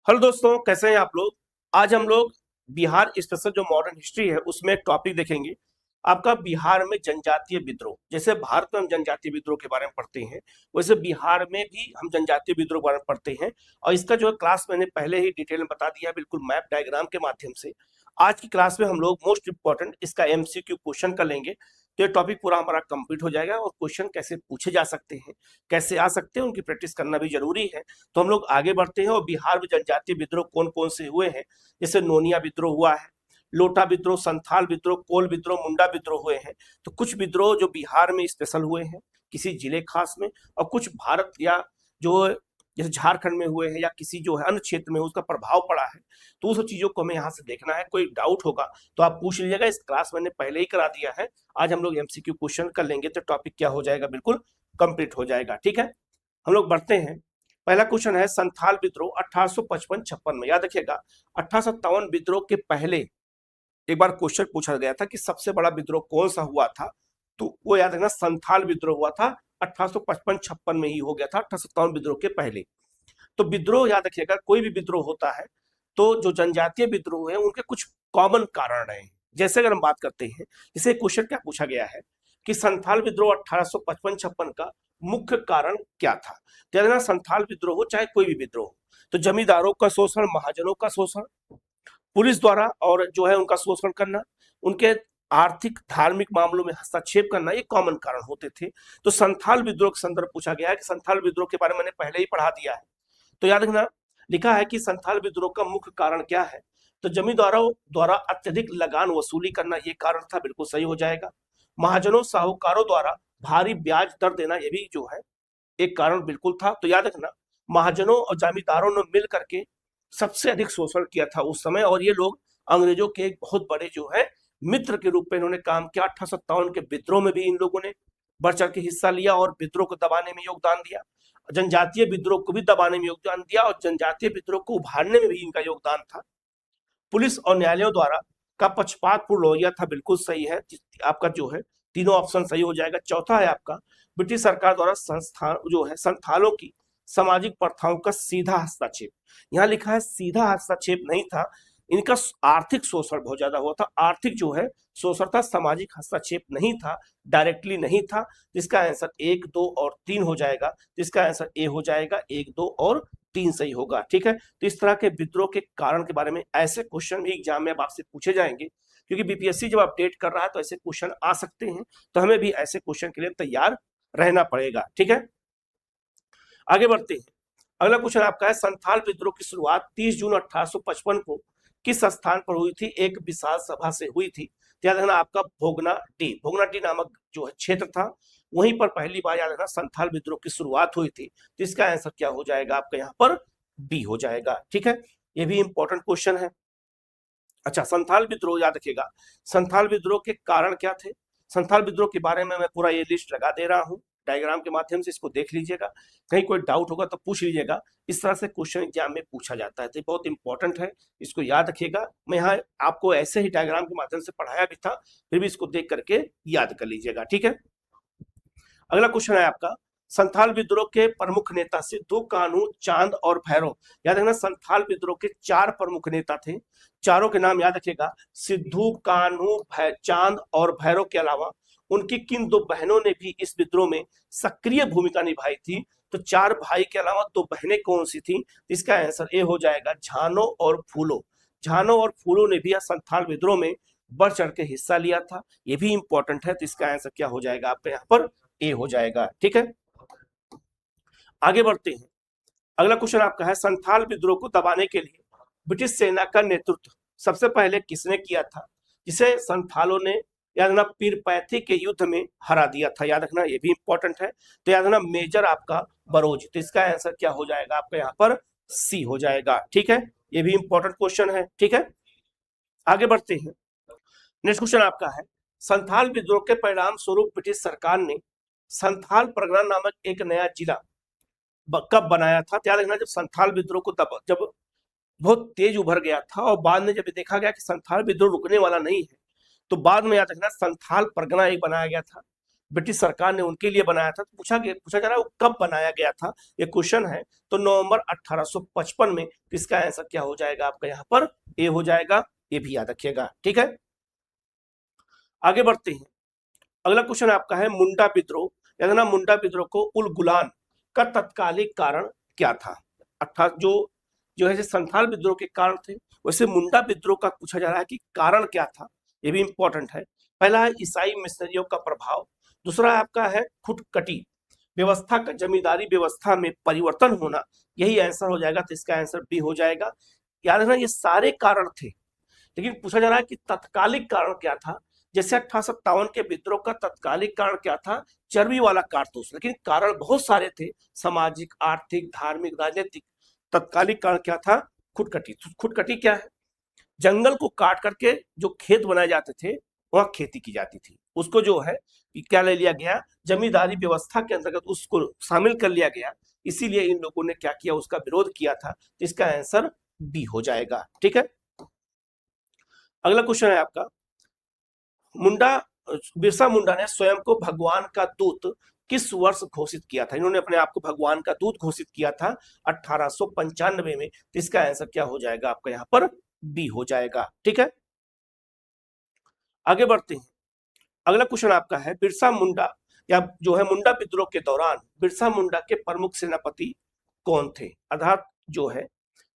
Hello दोस्तों, कैसे हैं आप लोग। आज हम लोग बिहार स्पेशल जो मॉडर्न हिस्ट्री है उसमें एक टॉपिक देखेंगे। आपका बिहार में जनजातीय विद्रोह। जैसे भारत में हम जनजातीय विद्रोह के बारे में पढ़ते हैं, वैसे बिहार में भी हम जनजातीय विद्रोह के बारे में पढ़ते हैं। और इसका जो है क्लास मैंने पहले ही डिटेल में बता दिया है, बिल्कुल मैप डायग्राम के माध्यम से। आज की क्लास में हम लोग मोस्ट इंपॉर्टेंट इसका एमसीक्यू क्वेश्चन कर लेंगे। तो ये टॉपिक पूरा हमारा कंप्लीट हो जाएगा और क्वेश्चन कैसे पूछे जा सकते हैं, कैसे आ सकते हैं, उनकी प्रैक्टिस करना भी जरूरी है। तो हम लोग आगे बढ़ते हैं। और बिहार में जनजातीय विद्रोह कौन कौन से हुए हैं, जैसे नोनिया विद्रोह हुआ है, लोटा विद्रोह, संथाल विद्रोह, कोल विद्रोह, मुंडा विद्रोह हुए हैं। तो कुछ विद्रोह जो बिहार में स्पेशल हुए हैं किसी जिले खास में, और कुछ भारत या जो जैसे झारखंड में हुए हैं या किसी जो है अन्य क्षेत्र में उसका प्रभाव पड़ा है। तो उस चीजों को हमें यहाँ से देखना है। कोई डाउट होगा तो आप पूछ लीजिएगा, इस क्लास मैंने पहले ही करा दिया है। आज हम लोग एमसीक्यू क्वेश्चन कर लेंगे तो टॉपिक क्या हो जाएगा, बिल्कुल कंप्लीट हो जाएगा। ठीक है, हम लोग बढ़ते हैं। पहला क्वेश्चन है संथाल विद्रोह 1855-56 में। याद रखिएगा 1857 विद्रोह के पहले एक बार क्वेश्चन पूछा गया था कि सबसे बड़ा विद्रोह कौन सा हुआ था, तो वो याद रखना संथाल विद्रोह हुआ था। 1855-56 में ही हो गया था, 1857 विद्रोह के पहले। तो विद्रोह याद रखिएगा, कोई भी विद्रोह होता है तो जो जनजातीय विद्रोह है उनके कुछ कॉमन कारण रहे हैं। जैसे अगर हम बात करते हैं, जैसे क्वेश्चन क्या पूछा गया है कि संथाल विद्रोह 1855-56 का मुख्य कारण क्या था। तो याद रखना संथाल विद्रोह हो चाहे कोई भी विद्रोह हो, तो जमींदारों का शोषण, महाजनों का शोषण, पुलिस द्वारा और जो है उनका शोषण करना, उनके आर्थिक धार्मिक मामलों में हस्तक्षेप करना, ये कॉमन कारण होते थे। तो संथाल विद्रोह के संदर्भ पूछा गया है कि संथाल विद्रोह के बारे में मैंने पहले ही पढ़ा दिया है। तो याद रखना, लिखा है कि संथाल विद्रोह का मुख्य कारण क्या है। तो जमींदारों द्वारा अत्यधिक लगान वसूली करना ये कारण था, बिल्कुल सही हो जाएगा। महाजनों साहूकारों द्वारा भारी ब्याज दर देना, ये भी जो है एक कारण बिल्कुल था। तो याद रखना, महाजनों और जमींदारों ने मिल करके सबसे अधिक शोषण किया था उस समय, और ये लोग अंग्रेजों के एक बहुत बड़े जो है मित्र के रूप में इन्होंने काम किया। 1857 के विद्रोह में भी इन लोगों ने बढ़ चढ़ के हिस्सा लिया और विद्रोह को दबाने में योगदान दिया। जनजातीय विद्रोह को भी दबाने में योगदान दिया और जनजातीय विद्रोह को उभारने में भी इनका योगदान था। पुलिस और न्यायालयों द्वारा का पक्षपातपूर्ण रवैया था, बिल्कुल सही है। आपका जो है तीनों ऑप्शन सही हो जाएगा। चौथा है आपका ब्रिटिश सरकार द्वारा संस्थान जो है संथालों की सामाजिक प्रथाओं का सीधा हस्तक्षेप। यहाँ लिखा है सीधा हस्तक्षेप नहीं था, इनका आर्थिक शोषण बहुत ज्यादा हुआ था। आर्थिक जो है शोषण था, सामाजिक हस्तक्षेप नहीं था, डायरेक्टली नहीं था। जिसका आंसर 1, 2 और 3 हो जाएगा। जिसका आंसर ए हो जाएगा, 1, 2 और 3 सही होगा। ठीक है, तो इस तरह के विद्रोह के कारण के बारे में ऐसे क्वेश्चन भी एग्जाम में अब आपसे पूछे जाएंगे, क्योंकि बीपीएससी जब अपडेट कर रहा है तो ऐसे क्वेश्चन आ सकते हैं। तो हमें भी ऐसे क्वेश्चन के लिए तैयार रहना पड़ेगा। ठीक है, आगे बढ़ते हैं। अगला क्वेश्चन आपका है संथाल विद्रोह की शुरुआत 30 जून 1855 को किस स्थान पर हुई थी। एक विशाल सभा से हुई थी। याद रखना आपका भोगनाडी नामक जो है क्षेत्र था, वहीं पर पहली बार याद रखना संथाल विद्रोह की शुरुआत हुई थी। तो इसका आंसर क्या हो जाएगा आपका यहाँ पर, बी हो जाएगा। ठीक है, ये भी इंपॉर्टेंट क्वेश्चन है। अच्छा, संथाल विद्रोह याद रखिएगा, संथाल विद्रोह के कारण क्या थे। संथाल विद्रोह के बारे में मैं पूरा ये लिस्ट लगा दे रहा हूँ डायग्राम के माध्यम से, इसको देख लीजिएगा। कहीं कोई डाउट होगा तो पूछ लीजिएगा। इस तरह से क्वेश्चन एग्जाम में पूछा जाता है, तो बहुत इंपॉर्टेंट है, इसको याद रखिएगा। मैं यहाँ आपको ऐसे ही डायग्राम के माध्यम से पढ़ाया भी था, फिर भी इसको देख करके याद कर लीजिएगा। ठीक है, अगला क्वेश्चन है आपका संथाल विद्रोह के प्रमुख नेता सिद्धू कान्हू चांद और भैरव। याद रखना संथाल विद्रोह के 4 प्रमुख नेता थे। चारों के नाम याद रखिएगा, सिद्धू, कान्हू, चांद और भैरव के अलावा उनकी किन 2 बहनों ने भी इस विद्रोह में सक्रिय भूमिका निभाई थी। तो 4 भाई के अलावा 2 बहनें कौन सी थी। इसका आंसर ए हो जाएगा, झानो और फूलो। झानो और फूलो ने भी संथाल विद्रोह में बढ़ चढ़ के हिस्सा लिया था। ये भी इंपॉर्टेंट है। तो इसका आंसर क्या हो जाएगा आपके यहाँ पर, ए हो जाएगा। ठीक है, आगे बढ़ते हैं। अगला क्वेश्चन आपका है संथाल विद्रोह को दबाने के लिए ब्रिटिश सेना का नेतृत्व सबसे पहले किसने किया था, जिसे संथालों ने याद रखना पीरपैंती के युद्ध में हरा दिया था। याद रखना, ये भी इंपॉर्टेंट है। तो याद रखना मेजर आपका बरोज। तो इसका आंसर क्या हो जाएगा आपका यहाँ पर, सी हो जाएगा। ठीक है, ये भी इंपॉर्टेंट क्वेश्चन है। ठीक है, आगे बढ़ते हैं। नेक्स्ट क्वेश्चन आपका है संथाल विद्रोह के परिणाम स्वरूप ब्रिटिश सरकार ने संथाल परगना नामक एक नया जिला कब बनाया था। याद रखना, जब संथाल विद्रोह को जब बहुत तेज उभर गया था और बाद में जब देखा गया कि संथाल विद्रोह रुकने वाला नहीं है, तो बाद में याद रखना संथाल परगना एक बनाया गया था। ब्रिटिश सरकार ने उनके लिए बनाया था। तो पूछा जा रहा है वो कब बनाया गया था, ये क्वेश्चन है। तो नवंबर 1855 में। इसका आंसर क्या हो जाएगा आपका यहाँ पर, ए हो जाएगा। ये भी याद रखिएगा, ठीक है। आगे बढ़ते हैं। अगला क्वेश्चन आपका है मुंडा विद्रोह। याद है ना, मुंडा विद्रोह को उल गुलान का तत्कालिक कारण क्या था। अर्थात जो है संथाल विद्रोह के कारण थे, वैसे मुंडा विद्रोह का पूछा जा रहा है कि कारण क्या था। ये भी इंपॉर्टेंट है। पहला है ईसाई मिशनरियों का प्रभाव। दूसरा आपका है खुटकटी व्यवस्था का, जमींदारी व्यवस्था में परिवर्तन होना। यही आंसर हो जाएगा। तो इसका आंसर बी हो जाएगा। याद रखना ये सारे कारण थे, लेकिन पूछा जा रहा है कि तत्कालिक कारण क्या था। जैसे 1857 के विद्रोह का तत्कालिक कारण क्या था, चर्बी वाला कारतूस। लेकिन कारण बहुत सारे थे, सामाजिक, आर्थिक, धार्मिक, राजनीतिक। तत्कालिक कारण क्या था, खुदकटी। खुदकटी क्या है, जंगल को काट करके जो खेत बनाए जाते थे वहां खेती की जाती थी, उसको जो है क्या ले लिया गया, जमींदारी व्यवस्था के अंतर्गत उसको शामिल कर लिया गया। इसीलिए इन लोगों ने क्या किया, उसका विरोध किया था। तो इसका आंसर बी हो जाएगा, ठीक है। अगला क्वेश्चन है आपका, बिरसा मुंडा ने स्वयं को भगवान का दूत किस वर्ष घोषित किया था। इन्होंने अपने आप को भगवान का दूत घोषित किया था 1895 में। तो इसका आंसर क्या हो जाएगा आपका यहाँ पर, बी हो जाएगा, ठीक है। आगे बढ़ते हैं। अगला क्वेश्चन आपका है बिरसा मुंडा या जो है मुंडा विद्रोह के दौरान बिरसा मुंडा के प्रमुख सेनापति कौन थे। अर्थात जो है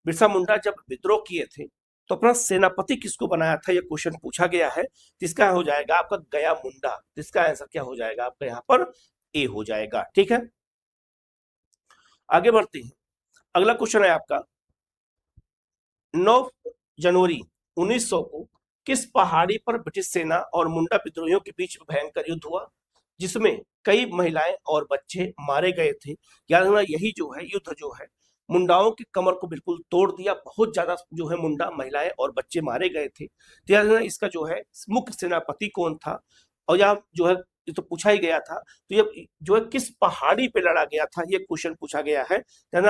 बिरसा मुंडा जब विद्रोह किए थे तो अपना सेनापति किसको बनाया था, यह क्वेश्चन पूछा गया है। जिसका हो जाएगा आपका गया मुंडा। जिसका आंसर क्या हो जाएगा आपका यहाँ पर, ए हो जाएगा, ठीक है। आगे बढ़ते हैं। अगला क्वेश्चन है आपका 9 जनवरी 1900 को किस पहाड़ी पर ब्रिटिश सेना और मुंडा विद्रोहियों के बीच भयंकर युद्ध हुआ, जिसमें कई महिलाएं और बच्चे मारे गए थे। याद रखना यही जो है युद्ध जो है मुंडाओं की कमर को बिल्कुल तोड़ दिया। बहुत ज्यादा जो है मुंडा महिलाएं और बच्चे मारे गए थे। तो याद रखना इसका जो है मुख्य सेनापति कौन था। और यह जो है ये तो पूछा ही गया था। तो ये जो है किस पहाड़ी पे लड़ा गया था, ये क्वेश्चन पूछा गया है।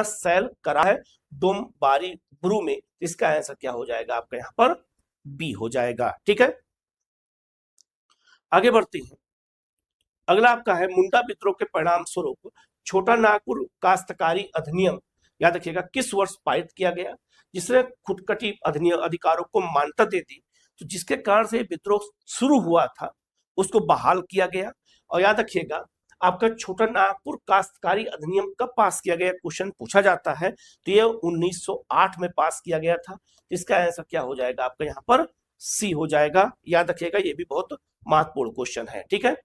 सैल करा है डोम बारी ब्रू में। इसका आंसर क्या हो जाएगा आपका यहाँ पर, बी हो जाएगा, ठीक है। आगे बढ़ते हैं। अगला आपका है मुंडा विद्रोह के परिणाम स्वरूप छोटा नागपुर काश्तकारी अधिनियम याद रखिएगा किस वर्ष पारित किया गया, जिसने खुदकटी अधिनियम अधिकारों को मान्यता दे दी। तो जिसके कारण से विद्रोह शुरू हुआ था उसको बहाल किया गया। और याद रखिएगा आपका छोटा नागपुर काश्तकारी अधिनियम कब पास किया गया, क्वेश्चन पूछा जाता है। तो ये 1908 में पास किया गया था। इसका आंसर क्या हो जाएगा आपका यहाँ पर, सी हो जाएगा। याद रखिएगा ये भी बहुत महत्वपूर्ण क्वेश्चन है, ठीक है।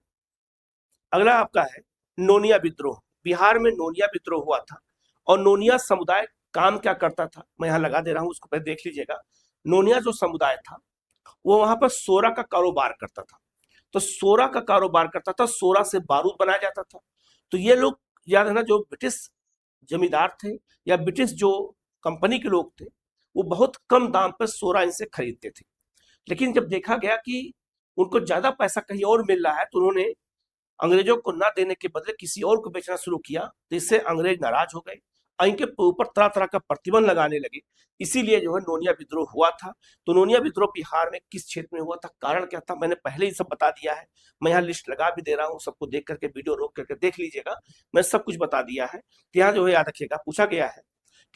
अगला आपका है नोनिया विद्रोह। बिहार में नोनिया विद्रोह हुआ था और नोनिया समुदाय काम क्या करता था, मैं यहाँ लगा दे रहा हूँ, उसको पहले देख लीजिएगा। नोनिया जो समुदाय था वो वहां पर सोरा का कारोबार करता था। तो सोरा का कारोबार करता था, सोरा से बारूद बनाया जाता था। तो ये लोग याद है ना, जो ब्रिटिश जमींदार थे या ब्रिटिश जो कंपनी के लोग थे वो बहुत कम दाम पर सोरा इनसे खरीदते थे। लेकिन जब देखा गया कि उनको ज्यादा पैसा कहीं और मिल रहा है तो उन्होंने अंग्रेजों को ना देने के बदले किसी और को बेचना शुरू किया। तो इससे अंग्रेज नाराज हो गए और इनके ऊपर तरह तरह का प्रतिबंध लगाने लगे। इसीलिए जो है नोनिया विद्रोह हुआ था। तो नोनिया विद्रोह बिहार में किस क्षेत्र में हुआ था, कारण क्या था, मैंने पहले ही सब बता दिया है। मैं यहाँ लिस्ट लगा भी दे रहा हूँ, सबको देख करके वीडियो रोक करके देख लीजिएगा, मैं सब कुछ बता दिया है। तो यहाँ जो है याद रखिएगा पूछा गया है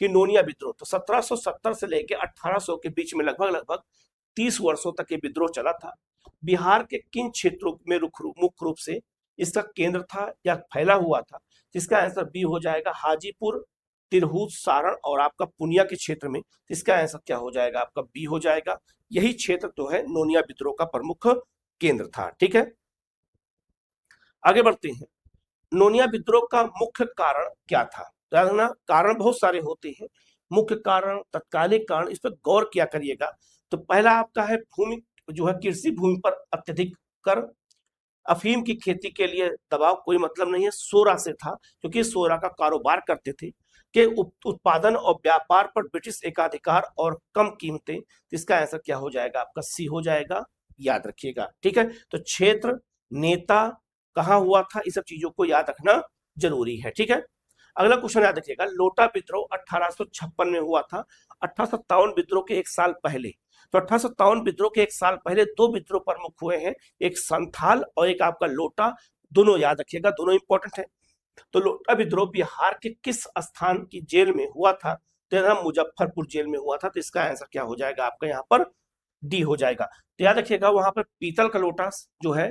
कि नोनिया विद्रोह तो 1770 से लेकर 1800 के बीच में लगभग 30 वर्षों तक ये विद्रोह चला था। बिहार के किन क्षेत्रों में मुख्य रूप से इसका केंद्र था या फैला हुआ था। जिसका आंसर बी हो जाएगा, हाजीपुर, तिरहुत, सारण और आपका पूर्णिया के क्षेत्र में। इसका आंसर क्या हो जाएगा आपका, बी हो जाएगा। यही क्षेत्र तो है नोनिया विद्रोह का प्रमुख केंद्र था, ठीक है। आगे बढ़ते हैं। नोनिया विद्रोह का मुख्य कारण क्या था। तो कारण बहुत सारे होते हैं, मुख्य कारण, तत्कालिक कारण, इस पर गौर किया करिएगा। तो पहला आपका है भूमि जो है कृषि भूमि पर अत्यधिक कर। अफीम की खेती के लिए दबाव कोई मतलब नहीं है, सोरा से था, क्योंकि सोरा का कारोबार करते थे। के उत्पादन और व्यापार पर ब्रिटिश एकाधिकार और कम कीमतें। इसका आंसर क्या हो जाएगा आपका, सी हो जाएगा। याद रखिएगा, ठीक है। तो क्षेत्र, नेता, कहाँ हुआ था, इस सब चीजों को याद रखना जरूरी है, ठीक है। अगला क्वेश्चन याद रखिएगा, लोटा विद्रोह 1856 में हुआ था। 1857 विद्रोह के एक साल पहले। तो 1857 विद्रोह के एक साल पहले दो विद्रोह प्रमुख हुए हैं, एक संथाल और एक आपका लोटा। दोनों याद रखिएगा, दोनों इंपॉर्टेंट है। तो लोटा विद्रोह बिहार के किस स्थान की जेल में हुआ था? तो यहाँ मुजफ्फरपुर जेल में हुआ था। तो इसका आंसर क्या हो जाएगा आपका यहाँ पर? डी हो जाएगा। तो याद रखिएगा वहां पर पीतल का लोटा जो है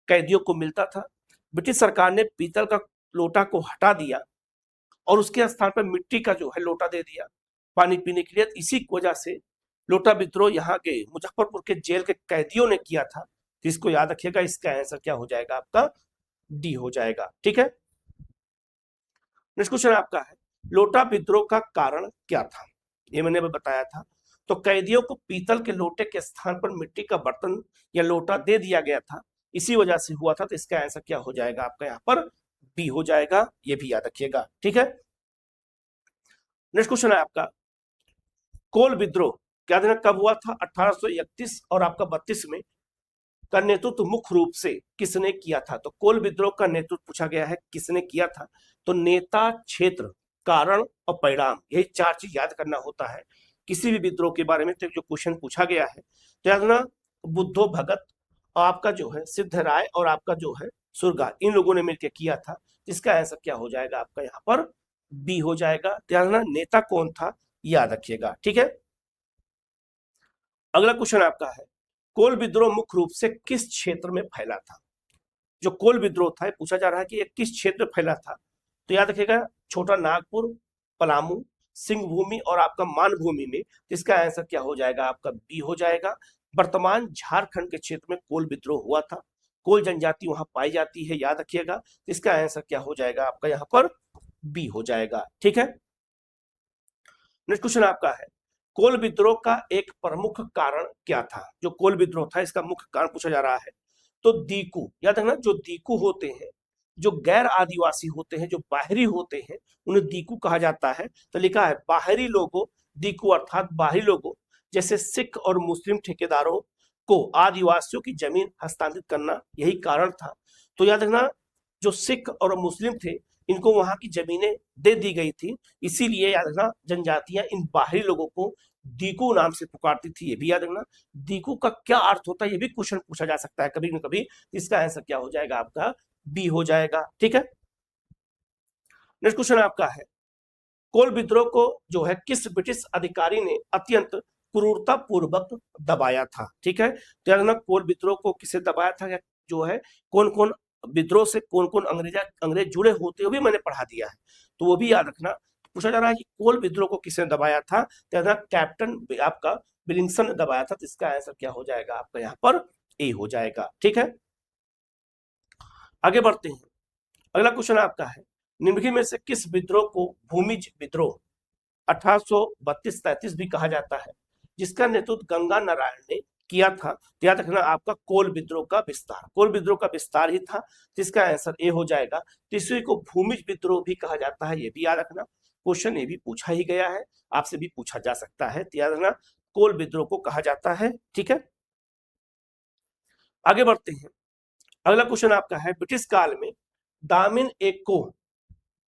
कैदियों को मिलता था। ब्रिटिश सरकार ने पीतल का लोटा को हटा दिया और उसके स्थान पर मिट्टी का जो है लोटा दे दिया पानी पीने के लिए। इसी वजह से लोटा विद्रोह यहाँ के मुजफ्फरपुर के जेल के कैदियों ने किया था। तो इसको याद रखिएगा, इसका आंसर क्या हो जाएगा आपका? डी हो जाएगा। ठीक है, नेक्स्ट क्वेश्चन आपका है, लोटा विद्रोह का कारण क्या था? ये मैंने अभी बताया था। तो कैदियों को पीतल के लोटे के स्थान पर मिट्टी का बर्तन या लोटा दे दिया गया था, इसी वजह से हुआ था। तो इसका आंसर क्या हो जाएगा आपका यहाँ पर? बी हो जाएगा। ये भी याद रखिएगा। ठीक है, नेक्स्ट क्वेश्चन है आपका, कोल विद्रोह क्या दिन कब हुआ था? 1831 और आपका 32 में। का नेतृत्व मुख्य रूप से किसने किया था? तो कोल विद्रोह का नेतृत्व पूछा गया है, किसने किया था? तो नेता, क्षेत्र, कारण और परिणाम, यही चार चीज याद करना होता है किसी भी विद्रोह के बारे में। तो जो क्वेश्चन पूछा गया है तो याद रखना, बुद्धो भगत और आपका जो है सिद्धराय और आपका जो है सुरगा, इन लोगों ने मिलकर किया था। इसका आंसर क्या हो जाएगा आपका यहाँ पर? बी हो जाएगा। तो याद रखना, नेता कौन था याद रखिएगा। ठीक है, अगला क्वेश्चन आपका है, कोल विद्रोह मुख्य रूप से किस क्षेत्र में फैला था? जो कोल विद्रोह था पूछा जा रहा है कि ये किस क्षेत्र में फैला था। तो याद रखिएगा, छोटा नागपुर, पलामू, सिंहभूमि और आपका मानभूमि में। इसका आंसर क्या हो जाएगा आपका? बी हो जाएगा। वर्तमान झारखंड के क्षेत्र में कोल विद्रोह हुआ था। कोल जनजाति वहां पाई जाती है, याद रखिएगा। इसका आंसर क्या हो जाएगा आपका यहाँ पर? बी हो जाएगा। ठीक है, नेक्स्ट क्वेश्चन आपका है, कोल विद्रोह का एक प्रमुख कारण क्या था? जो कोल विद्रोह था इसका मुख्य कारण पूछा जा रहा है। तो दीकू, याद रखना, जो दीकू होते हैं, जो गैर आदिवासी होते हैं, जो बाहरी होते हैं, उन्हें दीकू कहा जाता है। तो लिखा है बाहरी लोगों, दीकू अर्थात बाहरी लोगों जैसे सिख और मुस्लिम ठेकेदारों को आदिवासियों की जमीन हस्तांतरित करना, यही कारण था। तो याद रखना, जो सिख और मुस्लिम थे इनको वहां की जमीनें दे दी गई थी, इसीलिए याद रखना जनजातियां इन बाहरी लोगों को दीकू नाम से पुकारती थी। ये भी याद रखना, दीकू का क्या अर्थ होता है ये भी क्वेश्चन पूछा जा सकता है कभी न कभी। इसका आंसर क्या हो जाएगा आपका? बी हो जाएगा। ठीक है, नेक्स्ट क्वेश्चन आपका है, कोल विद्रोह को जो है किस ब्रिटिश अधिकारी ने अत्यंत क्रूरता पूर्वक दबाया था? ठीक है, तो याद रखना, कोल विद्रोह को किसे दबाया था, जो है कौन कौन विद्रोह से कौन कौन अंग्रेज जुड़े होते हुए मैंने पढ़ा दिया है, तो वो भी याद रखना। पूछा जा रहा है कि कोल विद्रोह को किसने दबाया था? तो याद रखना, कैप्टन आपका विलिंगसन ने दबाया था। तो इसका आंसर क्या हो जाएगा आपका यहाँ पर? ए हो जाएगा। ठीक है, आगे बढ़ते हैं। अगला क्वेश्चन आपका है, निम्नलिखित में से किस विद्रोह को भूमिज विद्रोह 1832-33 भी कहा जाता है, जिसका नेतृत्व गंगा नारायण ने किया था? तो याद रखना, आपका कोल विद्रोह का विस्तार, कोल विद्रोह का विस्तार ही था। जिसका आंसर ए हो जाएगा। तीसरी को भूमिज विद्रोह भी कहा जाता है, ये भी याद रखना, क्वेश्चन ये भी पूछा ही गया है, आपसे भी पूछा जा सकता है। तो याद रखना, कोल विद्रोह को कहा जाता है। ठीक है, आगे बढ़ते हैं। अगला क्वेश्चन आपका है, ब्रिटिश काल में दामिन एको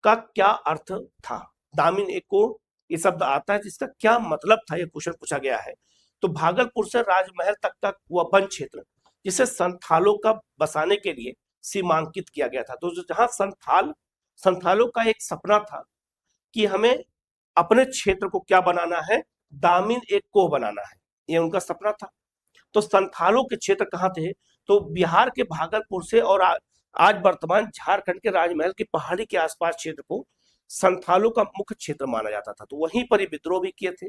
का क्या अर्थ था? दामिन एको ये शब्द आता है, जिसका क्या मतलब था, ये क्वेश्चन पूछा गया है। तो भागलपुर से राजमहल तक का वह वन क्षेत्र जिसे संथालों का बसाने के लिए सीमांकित किया गया था। तो जहां संथालों का एक सपना था कि हमें अपने क्षेत्र को क्या बनाना है, दामिन एको बनाना है, ये उनका सपना था। तो संथालों के क्षेत्र कहाँ थे? तो बिहार के भागलपुर से और आज वर्तमान झारखंड के राजमहल की पहाड़ी के आसपास क्षेत्र को संथालों का मुख्य क्षेत्र माना जाता था। तो वहीं पर ही विद्रोह भी किए थे,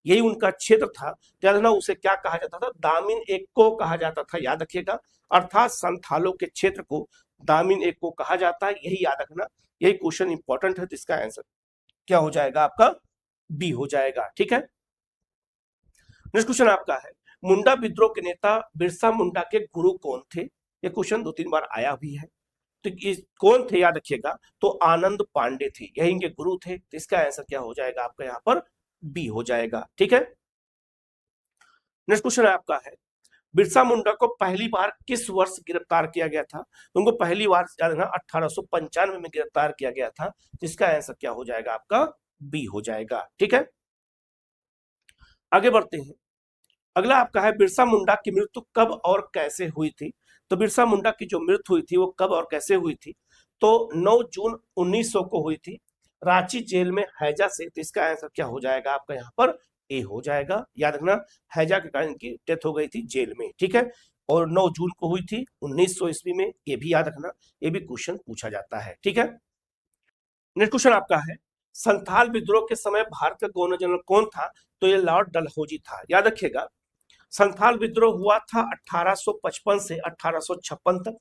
यही उनका क्षेत्र था। याद उसे क्या कहा जाता था? दामिन एको कहा जाता था, याद रखिएगा। अर्थात संथालों के क्षेत्र को दामिन एको कहा जाता है, यही याद रखना। यही क्वेश्चन इंपॉर्टेंट है। तो इसका आंसर क्या हो जाएगा आपका? बी हो जाएगा। ठीक है, नेक्स्ट क्वेश्चन आपका है, मुंडा विद्रोह के नेता बिरसा मुंडा के गुरु कौन थे? ये क्वेश्चन 2-3 बार आया भी है। तो ये कौन थे याद रखिएगा, तो आनंद पांडे थे, यही इनके गुरु थे। तो इसका आंसर क्या हो जाएगा आपका यहाँ पर? बी हो जाएगा। ठीक है, नेक्स्ट क्वेश्चन आपका है, बिरसा मुंडा को पहली बार किस वर्ष गिरफ्तार किया गया था? तो उनको पहली बार याद रखना 1895 में गिरफ्तार किया गया था। जिसका आंसर क्या हो जाएगा आपका? बी हो जाएगा। ठीक है, आगे बढ़ते हैं। अगला आपका है, बिरसा मुंडा की मृत्यु कब और कैसे हुई थी? तो बिरसा मुंडा की जो मृत्यु हुई थी वो कब और कैसे हुई थी? तो 9 जून 1900 को हुई थी, रांची जेल में हैजा से। तो इसका आंसर क्या हो जाएगा आपका यहाँ पर? ए हो जाएगा। याद रखना, हैजा के कारण इनकी डेथ हो गई थी जेल में, ठीक है। और 9 जून को हुई थी 1900 ईस्वी में, ये भी याद रखना, ये भी क्वेश्चन पूछा जाता है, ठीक है। नेक्स्ट क्वेश्चन आपका है, संथाल विद्रोह के समय भारत का गवर्नर जनरल कौन था? तो ये लॉर्ड डलहौजी था। याद रखिएगा, संथाल विद्रोह हुआ था 1855 से 1856 तक,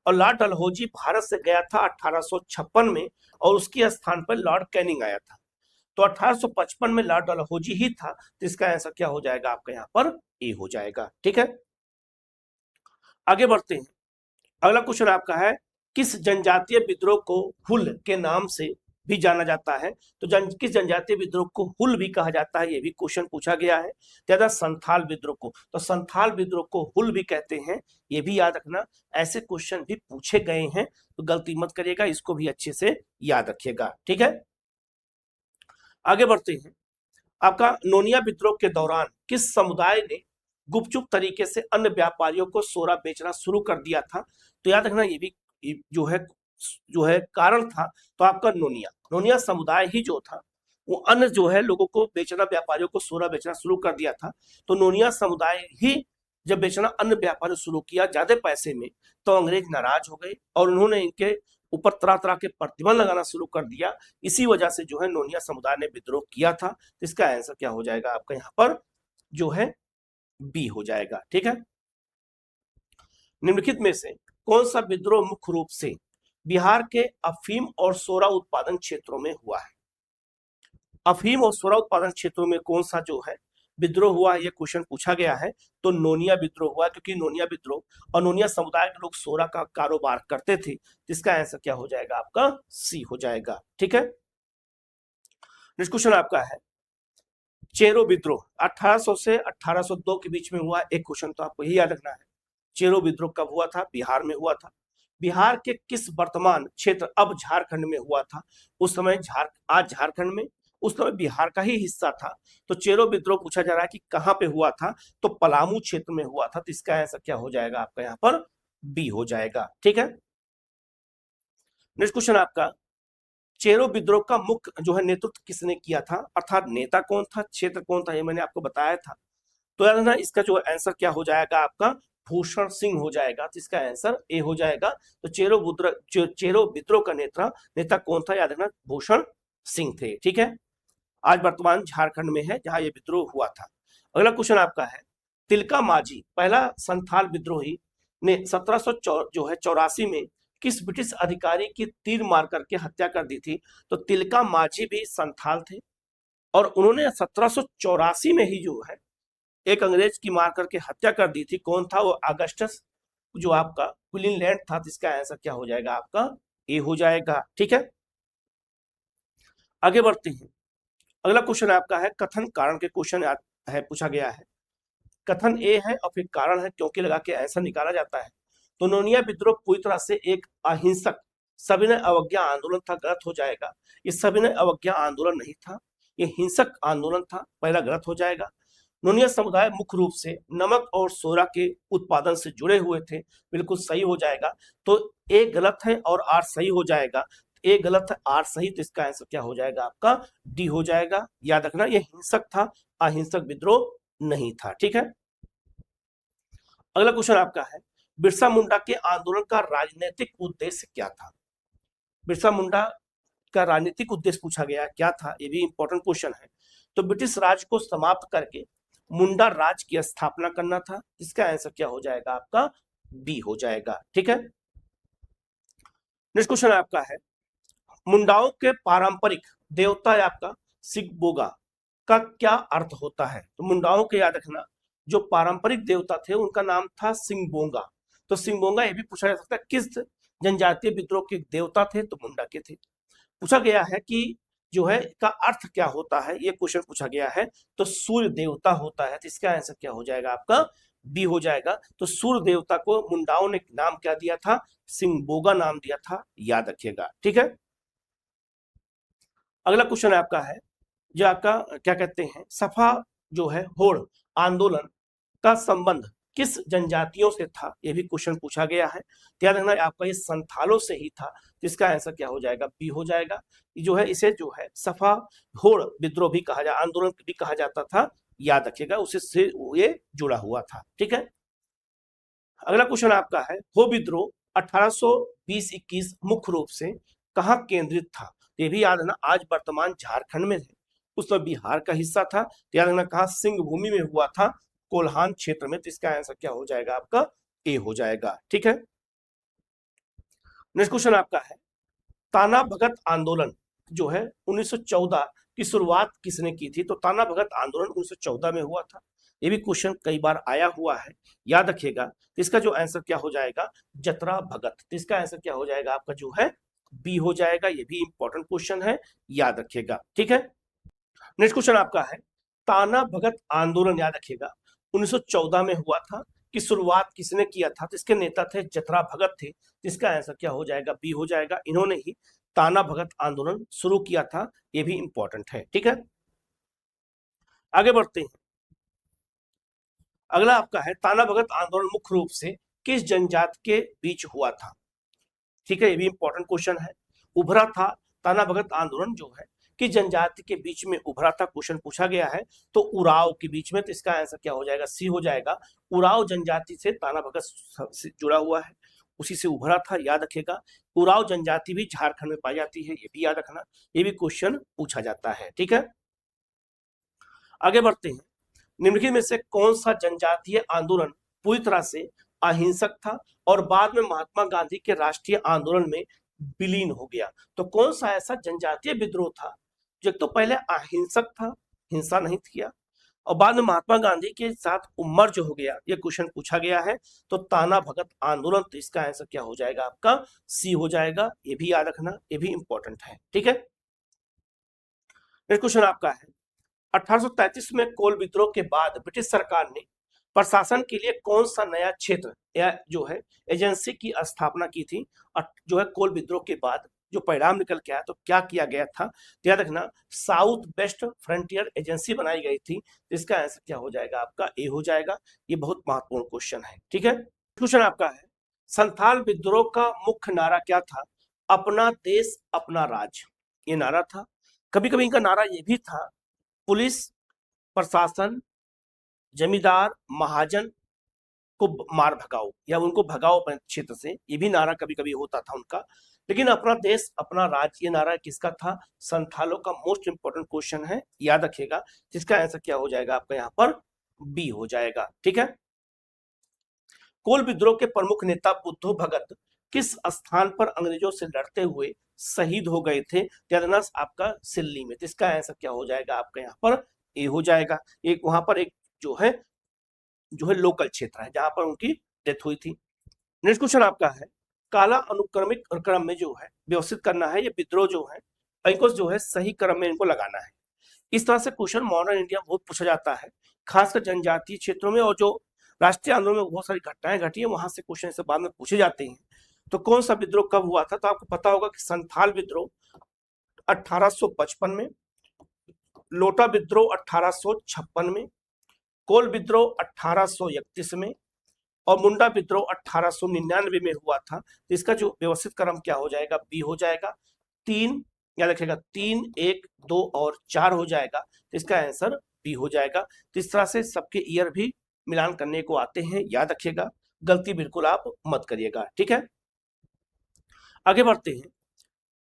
और लॉर्ड डलहौजी भारत से गया था 1856 में, और उसके स्थान पर लॉर्ड कैनिंग आया था। तो 1855 में लॉर्ड डलहौजी ही था। तो इसका आंसर क्या हो जाएगा आपका यहाँ पर? ए हो जाएगा, ठीक है। आगे बढ़ते हैं। अगला क्वेश्चन आपका है, किस जनजातीय विद्रोह को हुल के नाम से भी जाना जाता है? तो किस जनजातीय विद्रोह को हुल भी कहा जाता है, ये भी क्वेश्चन पूछा गया है। ज्यादा संथाल विद्रोह को, तो संथाल विद्रोह को हुल भी कहते हैं, ये भी याद रखना। ऐसे क्वेश्चन भी पूछे गए हैं, तो गलती मत करिएगा, इसको भी अच्छे से याद रखिएगा, ठीक है। आगे बढ़ते हैं। आपका नोनिया विद्रोह के दौरान किस समुदाय ने गुपचुप तरीके से अन्य व्यापारियों को सोरा बेचना शुरू कर दिया था? तो याद रखना, ये भी जो है कारण था, तो आपका नोनिया नोनिया समुदाय ही जो था, वो अन्य जो है लोगों को बेचना, व्यापारियों को सोरा बेचना शुरू कर दिया था। तो नोनिया समुदाय ही जब बेचना अन्य व्यापारी शुरू किया ज्यादा पैसे में, तो अंग्रेज नाराज हो गए और उन्होंने इनके ऊपर तरह तरह के प्रतिबंध लगाना शुरू कर दिया। इसी वजह से जो है नोनिया समुदाय ने विद्रोह किया था। तो इसका आंसर क्या हो जाएगा आपका यहाँ पर? जो है बी हो जाएगा, ठीक है। निम्नलिखित में से कौन सा विद्रोह मुख्य रूप से बिहार के अफीम और सोरा उत्पादन क्षेत्रों में हुआ है? अफीम और सोरा उत्पादन क्षेत्रों में कौन सा जो है विद्रोह हुआ है, ये क्वेश्चन पूछा गया है। तो नोनिया विद्रोह हुआ, क्योंकि नोनिया विद्रोह और नोनिया समुदाय के लोग सोरा का कारोबार करते थे। जिसका आंसर क्या हो जाएगा आपका? सी हो जाएगा, ठीक है। नेक्स्ट क्वेश्चन आपका है, चेरो विद्रोह 1800 से 1802 के बीच में हुआ। एक क्वेश्चन तो आपको यही याद रखना है, चेरो विद्रोह कब हुआ था? बिहार में हुआ था। बिहार के किस वर्तमान क्षेत्र, अब झारखंड में हुआ था? उस समय आज झारखंड में, उस समय बिहार का ही हिस्सा था। तो चेरो विद्रोह पूछा जा रहा है कि कहां पे हुआ था? तो पलामू क्षेत्र में हुआ था। तो इसका आंसर क्या हो जाएगा आपका यहाँ पर? बी हो जाएगा, ठीक है। नेक्स्ट क्वेश्चन आपका, चेरो विद्रोह का मुख्य जो है नेतृत्व किसने किया था, अर्थात नेता कौन था, क्षेत्र कौन था, ये मैंने आपको बताया था। तो याद ना, इसका जो आंसर क्या हो जाएगा आपका? भूषण सिंह हो जाएगा। तो इसका आंसर ए हो जाएगा। तो चेरो विद्रोह का नेता कौन था? याद रखना, भूषण सिंह थे, ठीक है। आज वर्तमान झारखंड में है जहां ये विद्रोह हुआ था। अगला क्वेश्चन आपका है, तिलका माझी पहला संथाल विद्रोही ने 1700 जो है 84 में किस ब्रिटिश अधिकारी की तीर मार करके हत्या कर दी थी? तो तिलका माझी भी संथाल थे, और उन्होंने 1784 में ही जो है एक अंग्रेज की मार करके हत्या कर दी थी। कौन था वो? अगस्टस जो आपका क्वीनलैंड था। तो इसका आंसर क्या हो जाएगा आपका? ए हो जाएगा, ठीक है। आगे बढ़ते हैं। अगला क्वेश्चन आपका है, कथन कारण के क्वेश्चन है, पूछा गया है। कथन ए है और फिर कारण है, क्योंकि लगा के आंसर निकाला जाता है। तो नोनिया विद्रोह पूरी तरह से एक अहिंसक सविनय अवज्ञा आंदोलन था, गलत हो जाएगा। ये सविनय अवज्ञा आंदोलन नहीं था, ये हिंसक आंदोलन था, पहला गलत हो जाएगा। नोनिया समुदाय मुख्य रूप से नमक और सोरा के उत्पादन से जुड़े हुए थे, बिल्कुल सही हो जाएगा। तो ए गलत है और आर सही हो जाएगा। ए गलत है, आर सही। तो इसका आंसर क्या हो जाएगा आपका? डी हो जाएगा। याद रखना, ये हिंसक था, अहिंसक विद्रोह नहीं था, ठीक है। अगला क्वेश्चन आपका है, बिरसा मुंडा के आंदोलन का राजनीतिक उद्देश्य क्या था? बिरसा मुंडा का राजनीतिक उद्देश्य पूछा गया, क्या था? ये भी इंपॉर्टेंट क्वेश्चन है। तो ब्रिटिश राज को समाप्त करके मुंडा राज की स्थापना करना था। इसका आंसर क्या हो जाएगा आपका? बी हो जाएगा, ठीक है। नेक्स्ट क्वेश्चन आपका है, मुंडाओं के पारंपरिक देवता आपका सिगबोगा का क्या अर्थ होता है? तो मुंडाओं के याद रखना, जो पारंपरिक देवता थे उनका नाम था सिंगबोंगा। तो सिंगबोंगा ये भी पूछा जा सकता है किस जनजातीय विद्रोह के देवता थे? तो मुंडा के थे। पूछा गया है कि जो है का अर्थ क्या होता है, ये क्वेश्चन पूछा गया है। तो सूर्य देवता होता है। तो इसका आंसर क्या हो जाएगा आपका? बी हो जाएगा। तो सूर्य देवता को मुंडाओं ने नाम क्या दिया था? सिंगबोगा नाम दिया था, याद रखिएगा, ठीक है। अगला क्वेश्चन आपका है, जो आपका क्या कहते हैं, सफा जो है होड़ आंदोलन का संबंध किस जनजातियों से था, ये भी क्वेश्चन पूछा गया है। ध्यान रखना आपका ये संथालों से ही था, जिसका आंसर क्या हो जाएगा, बी हो जाएगा। जो है इसे जो है सफा होड़ विद्रोह भी कहा जाता, आंदोलन भी कहा जाता था, याद रखिएगा, उसे से ये जुड़ा हुआ था। ठीक है, अगला क्वेश्चन आपका है, हो विद्रोह 1820-21 मुख्य रूप से कहाँ केंद्रित था। ये भी याद है ना, आज वर्तमान झारखंड में है, उस समय बिहार का हिस्सा था। याद रखना कहा, सिंह भूमि में हुआ था, कोल्हान क्षेत्र में। तो इसका आंसर क्या हो जाएगा आपका, ए हो जाएगा। ठीक है, नेक्स्ट क्वेश्चन आपका है, ताना भगत आंदोलन जो है 1914 की शुरुआत किसने की थी। तो ताना भगत आंदोलन 1914 में हुआ था। ये भी क्वेश्चन कई बार आया हुआ है, याद रखिएगा। इसका जो आंसर क्या हो जाएगा, जतरा भगत। तो इसका आंसर क्या हो जाएगा आपका, जो है बी हो जाएगा। ये भी इंपॉर्टेंट क्वेश्चन है, याद रखिएगा। ठीक है, नेक्स्ट क्वेश्चन आपका है, ताना भगत आंदोलन याद रखिएगा 1914 में हुआ था, कि शुरुआत किसने किया था। तो इसके नेता थे जतरा भगत थे। इसका आंसर क्या हो जाएगा, बी हो जाएगा। इन्होंने ही ताना भगत आंदोलन शुरू किया था, ये भी इंपॉर्टेंट है। ठीक है, आगे बढ़ते हैं। अगला आपका है, ताना भगत आंदोलन मुख्य रूप से किस जनजाति के बीच हुआ था। ठीक है, ये भी इंपॉर्टेंट क्वेश्चन है। उभरा था ताना भगत आंदोलन जो है कि जनजाति के बीच में उभरा था, क्वेश्चन पूछा गया है। तो उराव के बीच में। तो इसका आंसर क्या हो जाएगा, सी हो जाएगा। उराव जनजाति से ताना भगत से जुड़ा हुआ है, उसी से उभरा था, याद रखेगा। उराव जनजाति भी झारखंड में पाई जाती है, ये भी याद रखना, ये भी क्वेश्चन पूछा जाता है। ठीक है, आगे बढ़ते हैं। निम्नलिखित में से कौन सा जनजातीय आंदोलन पूरी तरह से अहिंसक था और बाद में महात्मा गांधी के राष्ट्रीय आंदोलन में विलीन हो गया। तो कौन सा ऐसा जनजातीय विद्रोह था जो तो पहले अहिंसक था, हिंसा नहीं किया, और बाद में महात्मा गांधी के साथ उम्मर्ज हो गया, ये क्वेश्चन पूछा गया है। तो ताना भगत आंदोलन। तो इसका आंसर क्या हो जाएगा आपका, सी हो जाएगा। ये भी याद रखना, ये भी इंपॉर्टेंट है। ठीक है, नेक्स्ट क्वेश्चन आपका है, 1833 में कोल विद्रोह के बाद ब्रिटिश सरकार ने प्रशासन के लिए कौन सा नया क्षेत्र या जो है एजेंसी की स्थापना की थी। जो है कोल विद्रोह के बाद जो परिणाम निकल के आया, तो क्या किया गया था, तो याद रखना, साउथ वेस्ट फ्रंटियर एजेंसी बनाई गई थी। इसका आंसर क्या हो जाएगा आपका, ए हो जाएगा। ये बहुत महत्वपूर्ण क्वेश्चन है। ठीक है, क्वेश्चन आपका है, संथाल विद्रोह का मुख्य नारा क्या था। अपना देश अपना राज, ये नारा था। कभी कभी इनका नारा ये भी था, पुलिस प्रशासन जमींदार महाजन को मार भगाओ या उनको भगाओ अपने क्षेत्र से, ये भी नारा कभी कभी होता था उनका। लेकिन अपना देश अपना राज्य, ये नारा किसका था, संथालों का। मोस्ट इंपोर्टेंट क्वेश्चन है, याद रखिएगा। जिसका आंसर क्या हो जाएगा आपका यहाँ पर, बी हो जाएगा। ठीक है, कोल विद्रोह के प्रमुख नेता बुद्धू भगत किस स्थान पर अंग्रेजों से लड़ते हुए शहीद हो गए थे। आपका सिल्ली में। तो इसका आंसर क्या हो जाएगा आपका यहाँ पर, ए हो जाएगा। एक वहां पर एक जो है लोकल क्षेत्र है जहां पर उनकी डेथ हुई थी। नेक्स्ट क्वेश्चन आपका है, काला अनुक्रमिक क्रम में जो है व्यवस्थित करना है, ये विद्रोह जो है इनको जो है सही क्रम में इनको लगाना है। इस तरह से क्वेश्चन मॉडर्न इंडिया बहुत पूछा जाता है, खासकर जनजातीय क्षेत्रों में, और जो राष्ट्रीय आंदोलन में बहुत सारी घटनाएं घटी है, वहां से क्वेश्चन इसे बाद में पूछे जाते हैं। तो कौन सा विद्रोह कब हुआ था, तो आपको पता होगा कि संथाल विद्रोह 1855 में, लोटा विद्रोह 1856 में, कोल विद्रोह 1831 में, और मुंडा विद्रोह 1899 में हुआ था। तो इसका जो व्यवस्थित क्रम क्या हो जाएगा, बी हो जाएगा। 3 याद रखिएगा, 3, 1, 2 और 4 हो जाएगा। तो इसका आंसर बी हो जाएगा। तो इस तरह से सबके ईयर भी मिलान करने को आते हैं, याद रखिएगा, गलती बिल्कुल आप मत करिएगा। ठीक है, आगे बढ़ते हैं।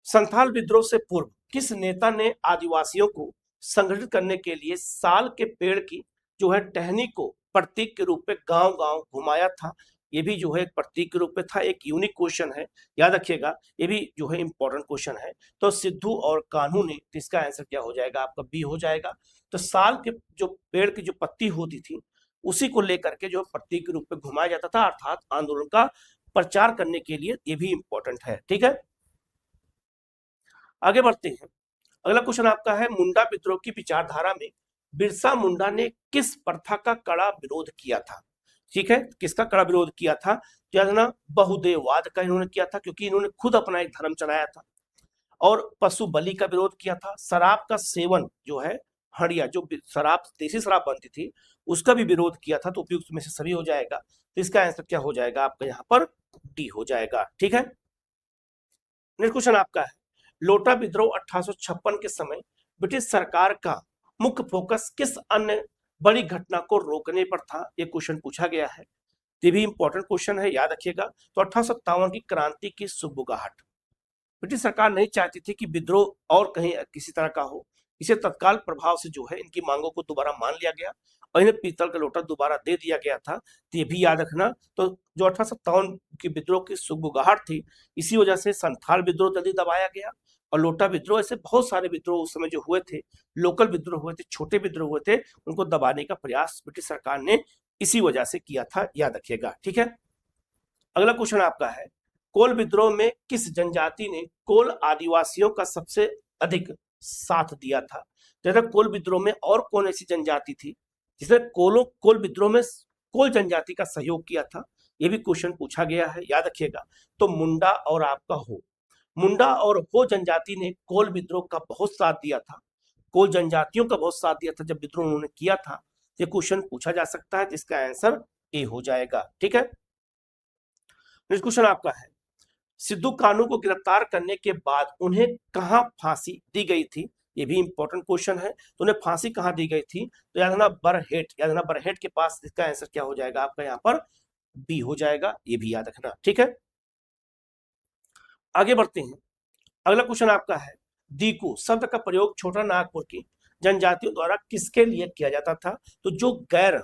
संथाल विद्रोह से पूर्व किस नेता ने आदिवासियों को संगठित करने के लिए साल के पेड़ की जो है टहनी को प्रतीक के रूप में गांव गांव घुमाया था। ये भी जो है एक प्रतीक के रूप में था, एक यूनिक क्वेश्चन है, याद रखिएगा। ये भी जो है इंपॉर्टेंट क्वेश्चन है। तो सिद्धू और कान्हू ने, तो इसका आंसर क्या हो जाएगा आपका, बी हो जाएगा। तो साल के जो पेड़ की जो पत्ती होती थी उसी को लेकर के जो प्रतीक के रूप में घुमाया जाता था, अर्थात आंदोलन का प्रचार करने के लिए। ये भी इंपॉर्टेंट है। ठीक है, आगे बढ़ते हैं। अगला क्वेश्चन आपका है, मुंडा विद्रोह की विचारधारा में बिरसा मुंडा ने किस प्रथा का कड़ा विरोध किया था। ठीक है, किसका कड़ा विरोध किया था, ना बहुदेववाद का इन्होंने किया था, क्योंकि इन्होंने खुद अपना एक धर्म चलाया था। और पशु बलि का विरोध किया था, शराब का सेवन जो है हड़िया जो शराब देसी शराब बनती थी उसका भी विरोध किया था, तो उपयुक्त में से सभी हो जाएगा। तो इसका आंसर क्या हो जाएगा आपका यहाँ पर, डी हो जाएगा। ठीक है, नेक्स्ट क्वेश्चन आपका है, लोटा विद्रोह 1856 के समय ब्रिटिश सरकार का मुख्य फोकस किस अन्य बड़ी घटना को रोकने पर था, ये क्वेश्चन पूछा गया है। ये भी इंपॉर्टेंट क्वेश्चन है, याद रखिएगा। तो 1857 की क्रांति की सुगबुगाहट, ब्रिटिश सरकार नहीं चाहती थी कि विद्रोह और कहीं किसी तरह का हो, इसे तत्काल प्रभाव से जो है इनकी मांगों को दोबारा मान लिया गया और इन्हें पीतल का लोटा दोबारा दे दिया गया था। तो ये भी याद रखना। तो जो 1857 की विद्रोह की सुगबुगाहट थी, इसी वजह से संथाल विद्रोह जल्दी दबाया गया और लोटा विद्रोह, ऐसे बहुत सारे विद्रोह उस समय जो हुए थे, लोकल विद्रोह हुए थे, छोटे विद्रोह हुए थे, उनको दबाने का प्रयास ब्रिटिश सरकार ने इसी वजह से किया था, याद रखिएगा। ठीक है, अगला क्वेश्चन आपका है, कोल विद्रोह में किस जनजाति ने कोल आदिवासियों का सबसे अधिक साथ दिया था? जैसे कोल विद्रोह में और कौन ऐसी जनजाति थी जिसने कोल विद्रोह में कोल जनजाति का सहयोग किया था? ये भी क्वेश्चन पूछा गया है, याद रखिएगा। तो मुंडा और आपका हो, मुंडा और हो जनजाति ने कोल विद्रोह का बहुत साथ दिया था, कोल जनजातियों का बहुत साथ दिया था जब विद्रोह उन्होंने किया था। ये क्वेश्चन पूछा जा सकता है, जिसका आंसर ए हो जाएगा। ठीक है, नेक्स्ट क्वेश्चन आपका है, सिद्धू कानू को गिरफ्तार करने के बाद उन्हें कहां फांसी दी गई थी? ये भी इंपॉर्टेंट क्वेश्चन है। तो उन्हें फांसी कहां दी गई थी? तो याद रखना बरहेट, याद रखना बरहेट के पास। इसका आंसर क्या हो जाएगा आपका यहाँ पर, बी हो जाएगा। ये भी याद रखना। ठीक है, आगे बढ़ते हैं। अगला क्वेश्चन आपका है, दीकू शब्द का प्रयोग छोटा नागपुर की जनजातियों द्वारा किसके लिए किया जाता था? तो जो गैर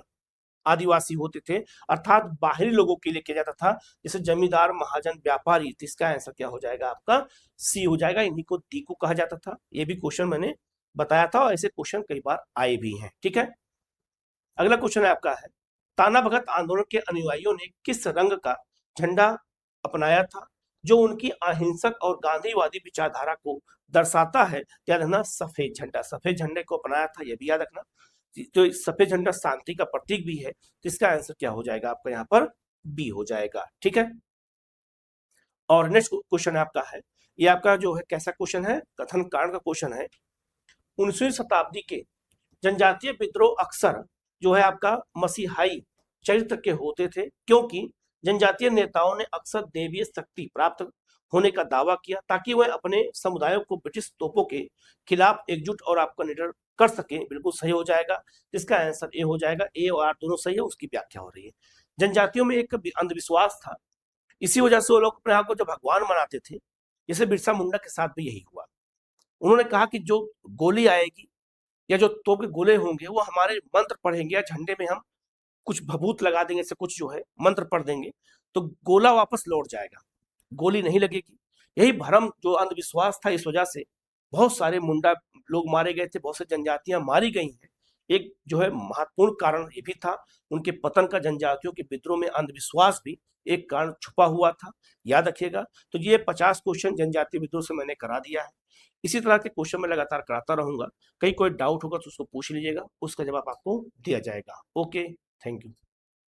आदिवासी होते थे, अर्थात बाहरी लोगों के लिए किया जाता था, जैसे जमींदार, महाजन, व्यापारी। तो इसका आंसर क्या हो जाएगा आपका, सी हो जाएगा। इन्हीं को दीकू कहा जाता था। ये भी क्वेश्चन मैंने बताया था और ऐसे क्वेश्चन कई बार आए भी हैं। ठीक है, अगला क्वेश्चन है आपका है, ताना भगत आंदोलन के अनुयायियों ने किस रंग का झंडा अपनाया था जो उनकी अहिंसक और गांधीवादी विचारधारा को दर्शाता है? याद रखना सफेद झंडा, सफेद झंडे को अपनाया था। यह भी याद रखना। तो सफेद झंडा शांति का प्रतीक भी है। तो इसका आंसर क्या हो जाएगा आपका यहाँ पर, बी हो जाएगा। ठीक है, और नेक्स्ट क्वेश्चन आपका है, ये आपका जो है कैसा क्वेश्चन है, कथन कारण का क्वेश्चन है। 19वीं शताब्दी के जनजातीय विद्रोह अक्सर जो है आपका मसीहाई चरित्र के होते थे, क्योंकि जनजातीय नेताओं ने अक्सर देवीय शक्ति प्राप्त होने का दावा किया ताकि वह अपने समुदायों को ब्रिटिश तोपों के खिलाफ एकजुट और आपका निडर कर सके। बिल्कुल सही हो जाएगा। इसका आंसर ए हो जाएगा। ए और आर दोनों सही है, उसकी व्याख्या हो रही है। जनजातियों में एक अंधविश्वास था, इसी वजह से वो लोग अपने आप को जब भगवान मनाते थे। जैसे बिरसा मुंडा के साथ भी यही हुआ। उन्होंने कहा कि जो गोली आएगी या जो तोप के गोले होंगे वो हमारे मंत्र पढ़ेंगे या झंडे में हम कुछ भभूत लगा देंगे, से कुछ जो है मंत्र पढ़ देंगे तो गोला वापस लौट जाएगा, गोली नहीं लगेगी। यही भ्रम जो अंधविश्वास था, इस वजह से बहुत सारे मुंडा लोग मारे गए थे, बहुत से जनजातियां मारी गई हैं। एक जो है महत्वपूर्ण कारण ये भी था उनके पतन का, जनजातियों के विद्रोह में अंधविश्वास भी एक कारण छुपा हुआ था, याद रखिएगा। तो ये 50 क्वेश्चन जनजातीय विद्रोह से मैंने करा दिया है। इसी तरह के क्वेश्चन मैं लगातार कराता रहूंगा। कहीं कोई डाउट होगा तो उसको पूछ लीजिएगा, उसका जवाब आपको दिया जाएगा। Okay, thank you.